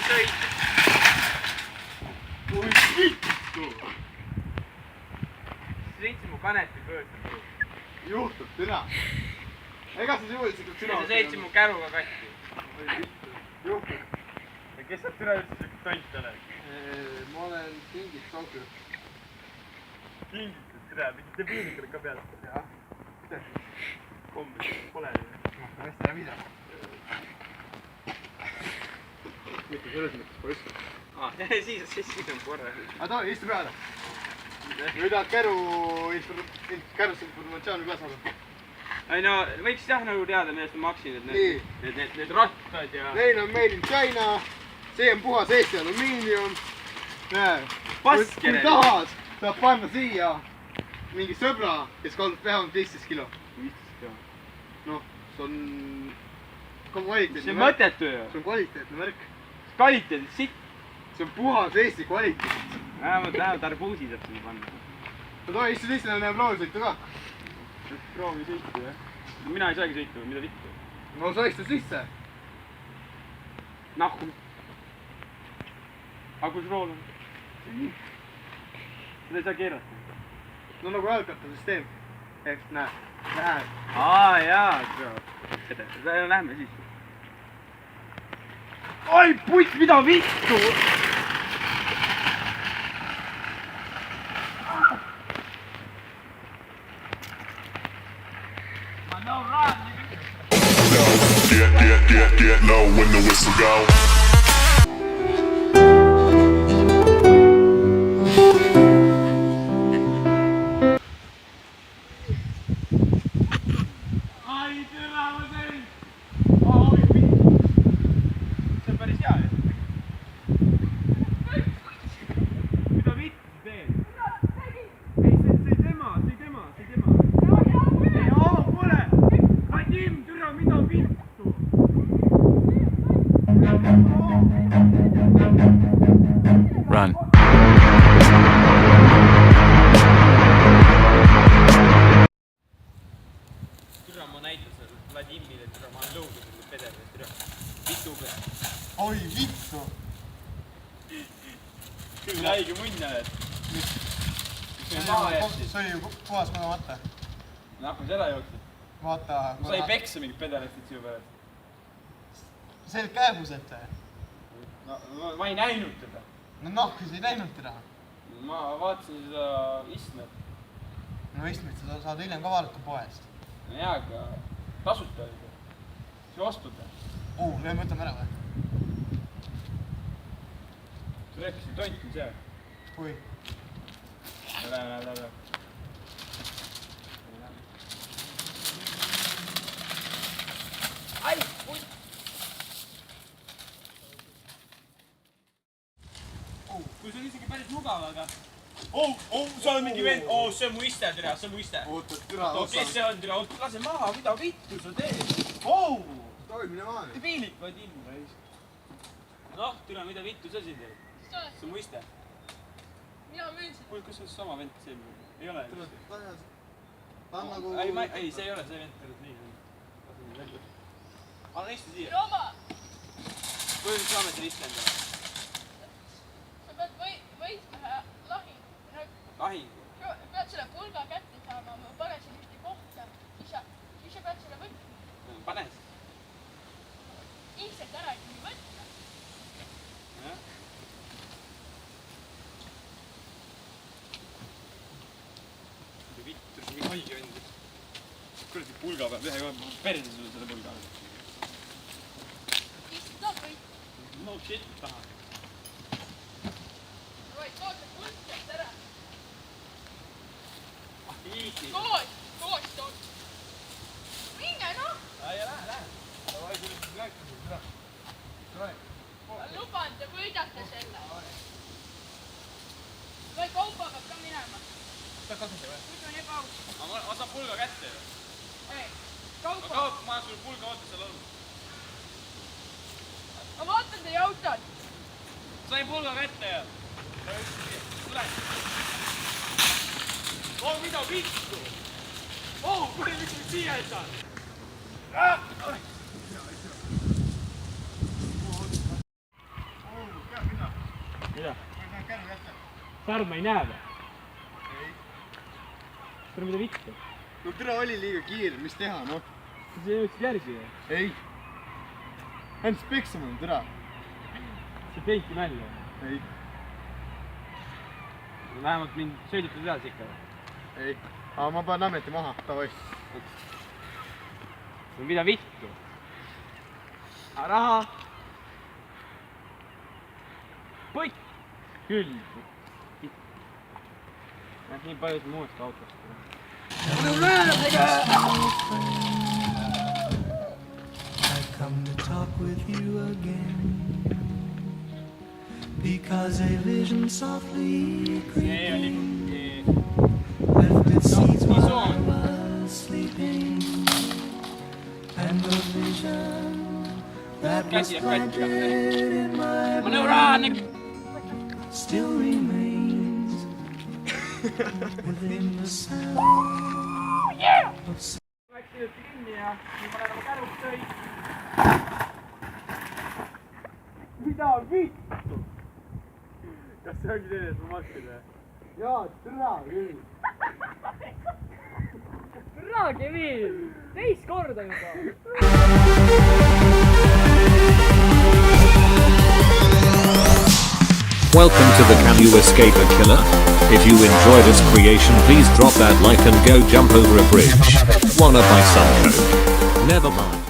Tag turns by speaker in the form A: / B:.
A: sõit.
B: Oi vittu!
A: Sõitsin mu kanepi pöördab.
B: Juhtub, türa. Ega sa juhulisi kui türa.
A: Sa sõitsin mu käruga katti.
B: Oi vittu. Juhtub.
A: Ja kes sa türa üldse siuke tont oled?
B: Ma olen kingit Tokyo.
A: Kingitud türa, mingi debiinikale ka peale.
B: Jah. Mida?
A: Kombi, pole.
B: Hästi, mida? Mitte selles mõttes poiss.
A: Siis on korra.
B: Aga tohi, istu peale. Või tahad kärusse informatsiooni ka saada?
A: Ei no, võiks jah nagu teada, millest ma maksin, et need rattad ja...
B: Neil on made in China, see on puhas Eesti alumiinium. Kui tahad, saab panna siia mingi sõbra, kes kaldub vähemalt 15 kilo.
A: 15 kilo?
B: Noh, see on kvaliteetne
A: see on mõttetu ju.
B: See on kvaliteetne märk.
A: Kvaliteedid sitt.
B: See on puhas Eesti kvaliteet.
A: Vähemalt arbuusi saab siin panna.
B: No tohi, istu sisse, näeb proovisõitu ka.
A: Proovisõitu jah. Mina ei saagi sõitu, mida vittu.
B: No sa istu sisse.
A: Nahku. Aga kus rool on? Seda ei saa keerata.
B: No nagu jalgata süsteem. Ehk näed, lähed.
A: Jaa. Lähme siis. Oi, putt, mida vittu! No run, nigga.
C: Get low when the whistle go.
D: Run.
A: Türa ma näitan selle Vladimile, türa ma olen lõudnud selle pedeli, türa. Vitu peal.
B: Oi vittu!
A: Küll haige munn oled.
B: See oli ju puhas mõlemata.
A: Nahku seda jooksid.
B: Vaata.
A: Ma sai peksa mingit pedelist siu pärast.
B: See oli käepuselt või?
A: No ma ei näinud teda.
B: No nahku sa ei näinud teda.
A: Ma vaatasin seda istmet.
B: No istmet sa saad hiljem ka vaadata poest.
A: No jaa, aga tasuta oli ta. See ostud või?
B: Lööme võtame ära või?
A: Sa rääkisid tont on see.
B: Kui?
A: Lähe. Ai, putt! Kui see on isegi päris mugav, aga... sa oled mingi vend... see on mu iste, türa, see on mu iste.
B: Oota, türa,
A: kes see on, türa? Lase maha, mida vittu sa teed?
B: Tohi mine maha.
A: Debiilik, Vadim. Noh, türa, mida vittu sa siin teed? See on mu iste.
E: Mina möönsin.
A: Kuule, kas see on sama vend see? Ei ole?
B: Ta on nagu...
A: Ei, see ei ole see vend. Nii. Anna iste siia.
E: Roma!
A: Kui nüüd saame selle iste endale?
E: Sa pead võitma lahing.
A: Lahing?
E: Pead selle pulga kätte saama, ma panen siin ühte kohta. Siis sa pead selle võtma.
A: Pane siis.
E: Ilmselt ära ei tohi võtta.
A: Jah. Vittu, see on haige vend. Kuradi pulga peab ühe kohe perse sulle selle pulga.
E: Istu tahad võita?
A: No shit, tahan.
E: Too see pulk käest ära.
A: Easy.
E: Koos tood. Minge noh!
A: Lähe.
E: Ma luban, te võidate selle. Või kaupa peab ka minema.
A: Pead kasutama või?
E: Muidu on ebaaus.
A: Ma saan pulga kätte ju.
E: Ei, kaupa.
A: Kaup, ma olen sulle pulga oota seal olnud.
E: Ma vaatan teie autot.
A: Sain pulga kätte ja. Tule. Mida vittu? Kuule, miks nüüd siia ei saanud? Tarmo ei näe või? Tule mida vittu?
B: no tere oli liiga kiire, mis teha, noh.
A: Sa jõudsid järgi või?
B: ei. Andis peksa mulle, tere.
A: Sa teinki nalja?
B: ei.
A: Vähemalt mind sõidutad edasi ikka või?
B: ei. aga ma panen ameti maha, davai.
A: no mida vittu? Raha? Põtt! Küll. Nii paljud muust autost.
D: I've come to talk with you again because a vision softly creeping left its seeds while I was sleeping, and the vision that was planted in my mind still remains within the sound of
A: Läksin kinni ja nüüd ma lähen oma kärud sõi. Mida vittu? Kas see ongi see, et ma maksin või?
B: jaa, tere küll.
F: Türa Kevin! Teist korda juba!
G: Welcome to the Can You Escape a Killer? If you enjoy this creation, please drop that like and go jump over a bridge. Wanna buy some coke? Never mind.